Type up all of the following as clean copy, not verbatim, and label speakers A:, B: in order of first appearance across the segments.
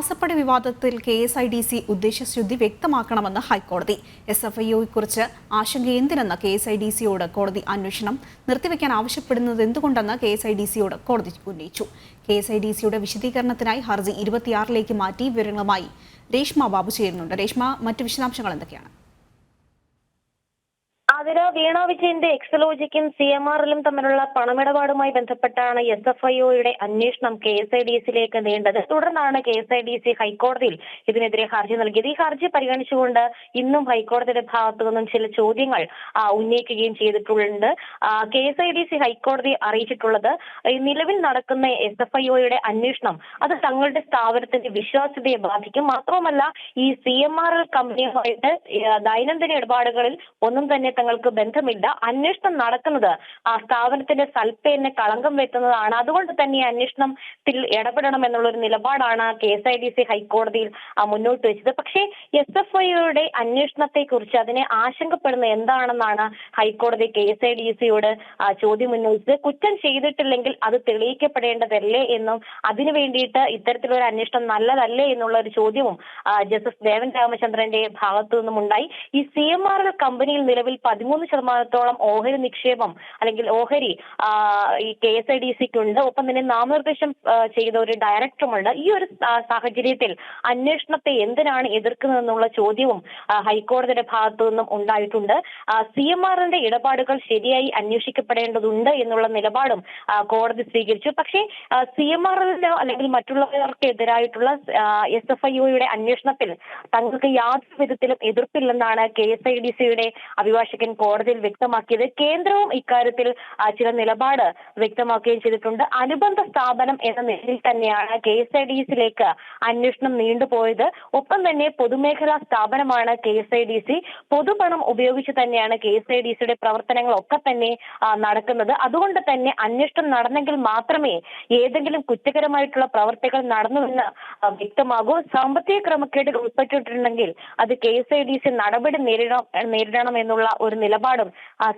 A: മാസപ്പടി വിവാദത്തിൽ KSIDC ഉദ്ദേശശുദ്ധി വ്യക്തമാക്കണമെന്ന് ഹൈക്കോടതി. SFIOയെക്കുറിച്ച് ആശങ്ക എന്തിനെന്ന് KSIDCയോട് കോടതി അന്വേഷണം നിർത്തിവെക്കാൻ ആവശ്യപ്പെടുന്നത് എന്തുകൊണ്ടെന്ന് KSIDCയോട് കോടതി ഉന്നയിച്ചു. KSIDCയുടെ വിശദീകരണത്തിനായി ഹർജി 26ലേക്ക് മാറ്റി. വിവരങ്ങളുമായി രേഷ്മ ബാബു ചേരുന്നുണ്ട്. രേഷ്മ, മറ്റു വിശദാംശങ്ങൾ എന്തൊക്കെയാണ്?
B: വീണ വിജയന്റെ എക്സലോജിക്കും CMRലും തമ്മിലുള്ള പണമിടപാടുമായി ബന്ധപ്പെട്ടാണ് SFIOയുടെ അന്വേഷണം KSIDCയിലേക്ക് നീണ്ടത്. തുടർന്നാണ് KSIDC ഹൈക്കോടതിയിൽ ഇതിനെതിരെ ഹർജി നൽകിയത്. ഈ ഹർജി പരിഗണിച്ചുകൊണ്ട് ഇന്നും ഹൈക്കോടതിയുടെ ഭാഗത്തു നിന്നും ചില ചോദ്യങ്ങൾ ഉന്നയിക്കുകയും ചെയ്തിട്ടുണ്ട്. KSIDC ഹൈക്കോടതി അറിയിച്ചിട്ടുള്ളത് നിലവിൽ നടക്കുന്ന SFIOയുടെ അന്വേഷണം അത് തങ്ങളുടെ സ്ഥാപനത്തിന്റെ വിശ്വാസ്യതയെ ബാധിക്കും. മാത്രവുമല്ല, ഈ CMRL കമ്പനിയുമായിട്ട് ദൈനംദിന ഇടപാടുകളിൽ ഒന്നും തന്നെ തങ്ങൾക്ക് ബന്ധമില്ല. അന്വേഷണം നടക്കുന്നത് ആ സ്ഥാപനത്തിന്റെ സൽപ്പേരിനെ കളങ്കം വരുത്തുന്നതാണ്. അതുകൊണ്ട് തന്നെ ഈ അന്വേഷണത്തിൽ ഇടപെടണം എന്നുള്ളൊരു നിലപാടാണ് KSIDC ഹൈക്കോടതിയിൽ മുന്നോട്ട് വെച്ചത്. പക്ഷേ SFIOയുടെ അന്വേഷണത്തെ കുറിച്ച് അതിനെ ആശങ്കപ്പെടുന്ന എന്താണെന്നാണ് ഹൈക്കോടതി KSIDCയോട് ചോദ്യം ഉന്നയിച്ചത്. കുറ്റം ചെയ്തിട്ടില്ലെങ്കിൽ അത് തെളിയിക്കപ്പെടേണ്ടതല്ലേ എന്നും അതിനു വേണ്ടിയിട്ട് ഇത്തരത്തിലൊരു അന്വേഷണം നല്ലതല്ലേ എന്നുള്ള ഒരു ചോദ്യവും ജസ്റ്റിസ് ദേവൻ രാമചന്ദ്രന്റെ ഭാഗത്തു നിന്നും ഉണ്ടായി. ഈ CMRL കമ്പനിയിൽ നിലവിൽ 13% ഓഹരി നിക്ഷേപം അല്ലെങ്കിൽ ഓഹരി ഈ KSIDCക്കുണ്ട്. ഒപ്പം തന്നെ നാമനിർദ്ദേശം ചെയ്ത ഒരു ഡയറക്ടറുമുണ്ട്. ഈ ഒരു സാഹചര്യത്തിൽ അന്വേഷണത്തെ എന്തിനാണ് എതിർക്കുന്നതെന്നുള്ള ചോദ്യവും ഹൈക്കോടതിയുടെ ഭാഗത്തു നിന്നും ഉണ്ടായിട്ടുണ്ട്. CMRLന്റെ ഇടപാടുകൾ ശരിയായി അന്വേഷിക്കപ്പെടേണ്ടതുണ്ട് എന്നുള്ള നിലപാടും കോടതി സ്വീകരിച്ചു. പക്ഷേ CMRLനോ അല്ലെങ്കിൽ മറ്റുള്ളവർക്കെതിരായിട്ടുള്ള SFIOയുടെ അന്വേഷണത്തിൽ തങ്ങൾക്ക് യാതൊരു വിധത്തിലും എതിർപ്പില്ലെന്നാണ് KSIDCയുടെ അഭിഭാഷകൻ കോടതിയിൽ വ്യക്തമാക്കിയത്. കേന്ദ്രവും ഇക്കാര്യത്തിൽ ചില നിലപാട് വ്യക്തമാക്കുകയും ചെയ്തിട്ടുണ്ട്. അനുബന്ധ സ്ഥാപനം എന്ന നിലയിൽ തന്നെയാണ് KSIDCയിലേക്ക് അന്വേഷണം നീണ്ടുപോയത്. ഒപ്പം തന്നെ പൊതുമേഖലാ സ്ഥാപനമാണ് KSIDC. പൊതുപണം ഉപയോഗിച്ച് തന്നെയാണ് KSIDCയുടെ പ്രവർത്തനങ്ങളൊക്കെ തന്നെ നടക്കുന്നത്. അതുകൊണ്ട് തന്നെ അന്വേഷണം നടന്നെങ്കിൽ മാത്രമേ ഏതെങ്കിലും കുറ്റകരമായിട്ടുള്ള പ്രവർത്തികൾ നടന്നുവെന്ന് വ്യക്തമാകൂ. സാമ്പത്തിക ക്രമക്കേടിൽ ഉൾപ്പെട്ടിട്ടുണ്ടെങ്കിൽ അത് KSIDC നടപടി നേരിടണം എന്നുള്ള ഒരു നിലപാടും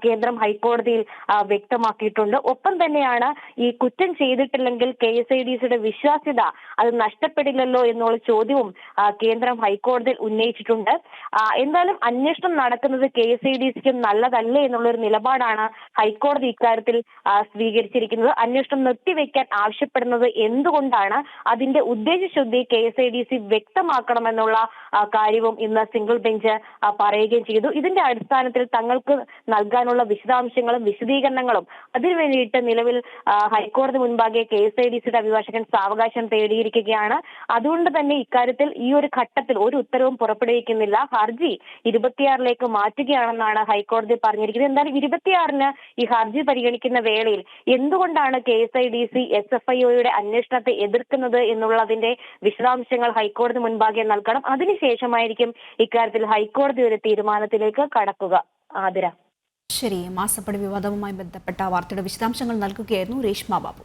B: കേന്ദ്രം ഹൈക്കോടതിയിൽ വ്യക്തമാക്കിയിട്ടുണ്ട്. ഒപ്പം തന്നെയാണ് ഈ കുറ്റം ചെയ്തിട്ടില്ലെങ്കിൽ KSIDCയുടെ വിശ്വാസ്യത അത് നഷ്ടപ്പെടില്ലല്ലോ എന്നുള്ള ചോദ്യവും കേന്ദ്രം ഹൈക്കോടതിയിൽ ഉന്നയിച്ചിട്ടുണ്ട്. എന്തായാലും അന്വേഷണം നടക്കുന്നത് KSIDCക്കും നല്ലതല്ലേ എന്നുള്ളൊരു നിലപാടാണ് ഹൈക്കോടതി ഇക്കാര്യത്തിൽ സ്വീകരിച്ചിരിക്കുന്നത്. അന്വേഷണം നിർത്തിവെക്കാൻ ആവശ്യപ്പെടുന്നത് എന്തുകൊണ്ടാണ്, അതിന്റെ ഉദ്ദേശശുദ്ധി KSIDC വ്യക്തമാക്കണമെന്നുള്ള കാര്യവും ഇന്ന് സിംഗിൾ ബെഞ്ച് പറയുകയും ചെയ്തു. ഇതിന്റെ അടിസ്ഥാനത്തിൽ തങ്ങൾക്ക് നൽകാനുള്ള വിശദാംശങ്ങളും വിശദീകരണങ്ങളും അതിനു വേണ്ടിയിട്ട് നിലവിൽ ഹൈക്കോടതി മുൻപാകെ KSIDCയുടെ അഭിഭാഷകൻ സാവകാശം തേടിയിരിക്കുകയാണ്. അതുകൊണ്ട് തന്നെ ഇക്കാര്യത്തിൽ ഈ ഒരു ഘട്ടത്തിൽ ഒരു ഉത്തരവും പുറപ്പെടുവിക്കുന്നില്ല. ഹർജി 26ലേക്ക് മാറ്റുകയാണെന്നാണ് ഹൈക്കോടതി പറഞ്ഞിരിക്കുന്നത്. എന്തായാലും 26ന് ഈ ഹർജി പരിഗണിക്കുന്ന വേളയിൽ എന്തുകൊണ്ടാണ് KSIDC SFIOയുടെ അന്വേഷണത്തെ എതിർക്കുന്നത് എന്നുള്ളതിന്റെ വിശദാംശങ്ങൾ ഹൈക്കോടതി മുൻപാകെ നൽകണം. അതിനുശേഷമായിരിക്കും ഇക്കാര്യത്തിൽ ഹൈക്കോടതി ഒരു തീരുമാനത്തിലേക്ക് കടക്കുക. ആതിര.
A: ശരി, മാസപ്പടി വിവാദവുമായി ബന്ധപ്പെട്ട വാർത്തയുടെ വിശദാംശങ്ങൾ നൽകുകയായിരുന്നു രേഷ്മ ബാബു.